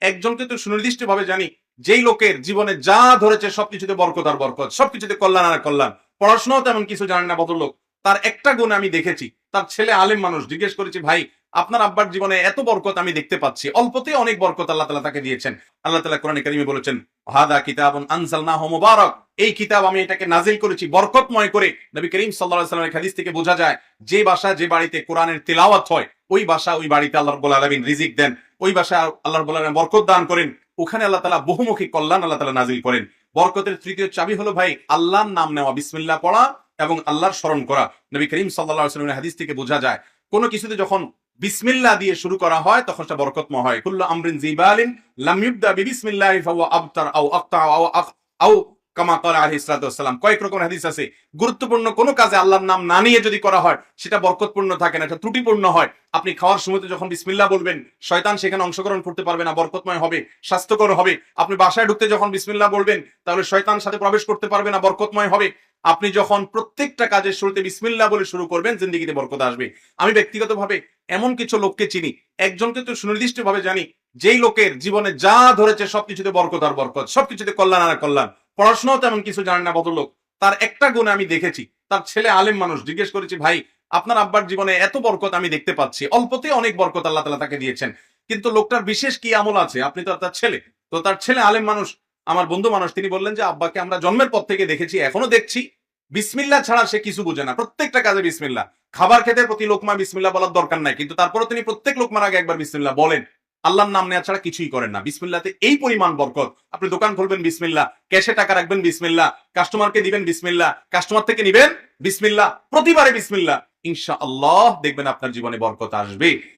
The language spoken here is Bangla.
একজনকে তো সুনির্দিষ্ট ভাবে জানি, যেই লোকের জীবনে যা ধরেছে সবকিছুতে বরকত আর বরকত, সবকিছুতে কল্যাণ আর কল্যাণ, পড়াশোনাও তেমন কিছু জানে না ভদ্রলোক। তার একটা গুণ আমি দেখেছি, তার ছেলে আলেম মানুষ। জিজ্ঞেস করেছি, ভাই আপনার আব্বার জীবনে এত বরকত আমি দেখতে পাচ্ছি, অল্পতে অনেক বরকত আল্লাহ তাআলা তাকে দিয়েছেন। আল্লাহ তাআলা কোরআনে কারিমে বলেছেন, হাদা কিতাবুন আনজালনাহু মুবারাক, এই কিতাব আমি এটাকে নাজিল করেছি বরকতময় করে। নবী করিম সাল্লাল্লাহু আলাইহি ওয়াসাল্লামের হাদিস থেকে বোঝা যায়, যে বাসা যে বাড়িতে কোরআনের তিলাওয়াত হয়, ওই বাসা ওই বাড়িতে আল্লাহ রাব্বুল আলামিন রিজিক দেন, ওই বাসায় আল্লাহ রাব্বুল আলামিন বরকত দান করেন, ওখানে আল্লাহ তাআলা বহুমুখী কল্যাণ আল্লাহ তাআলা নাজিল করেন। বরকতের তৃতীয় চাবি হলো ভাই আল্লাহর নাম নেওয়া, বিসমিল্লাহ পড়া এবং আল্লাহর স্মরণ করা। নবী করিম সাল্লাল্লাহু আলাইহি ওয়াসাল্লামের হাদিস থেকে বোঝা যায়, কোনো কিছুতে যখন বিসমিল্লাহ দিয়ে শুরু করা হয় তখন সেটা বরকতময় হয়। কুল্লু আমরিন জিবালিন লাম ইবদা বিবিসমিল্লাহি ফাহুয়া আবতার আও আকতা আও কামা ক্বালা আলাইহিস সালাতু ওয়াস সালাম। কয়েক রকম হাদিস আছে, গুরুত্বপূর্ণ কোনো কাজে আল্লাহর নাম না নিয়ে যদি করা হয় সেটা বরকতপূর্ণ থাকে না, এটা ত্রুটিপূর্ণ হয়। আপনি খাওয়ার সময় যখন বিসমিল্লাহ বলবেন, শয়তান সেখানে অংশগ্রহণ করতে পারবে না, বরকতময় হবে, স্বাস্থ্যকর হবে। আপনি বাসায় ঢুকতে যখন বিসমিল্লাহ বলবেন, তাহলে শয়তান সাথে প্রবেশ করতে পারবে না, বরকতময় হবে। আপনি যখন প্রত্যেকটা কাজের শুরুতে বিসমিল্লাহ বলে শুরু করবেন, জিন্দেগিতে বরকত আসবে। আমি ব্যক্তিগতভাবে এমন কিছু লোককে চিনি, একজনকে তো সুনির্দিষ্ট ভাবে জানি, যেই লোকের জীবনে যা ধরেছে সবকিছুতে বরকত আর বরকত, সবকিছুতে কল্যাণ আর কল্যাণ, পড়াশোনাও তেমন কিছু জানে না ভদ্রলোক। তার একটা গুণ আমি দেখেছি, তার ছেলে আলেম মানুষ। জিজ্ঞেস করেছি, ভাই আপনার আব্বার জীবনে এত বরকত আমি দেখতে পাচ্ছি, অল্পতে অনেক বরকত আল্লাহ তাআলা তাকে দিয়েছেন, কিন্তু লোকটার বিশেষ কি আমল আছে? আপনি তো তার ছেলে, তো তার ছেলে আলেম মানুষ, আমার বন্ধু মানুষ। তিনি বললেন যে আব্বাকে আমরা জন্মের পর থেকে দেখেছি, এখনো দেখছি, বিসমিল্লাহ ছাড়া সে কিছু বোঝে না, প্রত্যেকটা কাজে বিসমিল্লাহ। খাবার খেতে প্রতি লোকমা বিসমিল্লাহ বলার দরকার নাই, কিন্তু তারপরে তিনি প্রত্যেক লোকমার আগে একবার বিসমিল্লাহ বলেন। আল্লাহর নাম নেওয়া ছাড়া কিছুই করেন না। বিসমিল্লাহতে এই পরিমাণ বরকত। আপনি দোকান খুলবেন বিসমিল্লাহ, ক্যাশে টাকা রাখবেন বিসমিল্লাহ, কাস্টমারকে দিবেন বিসমিল্লাহ, কাস্টমার থেকে নিবেন বিসমিল্লাহ, প্রতিবারে বিসমিল্লাহ, ইনশাআল্লাহ দেখবেন আপনার জীবনে বরকত আসবে।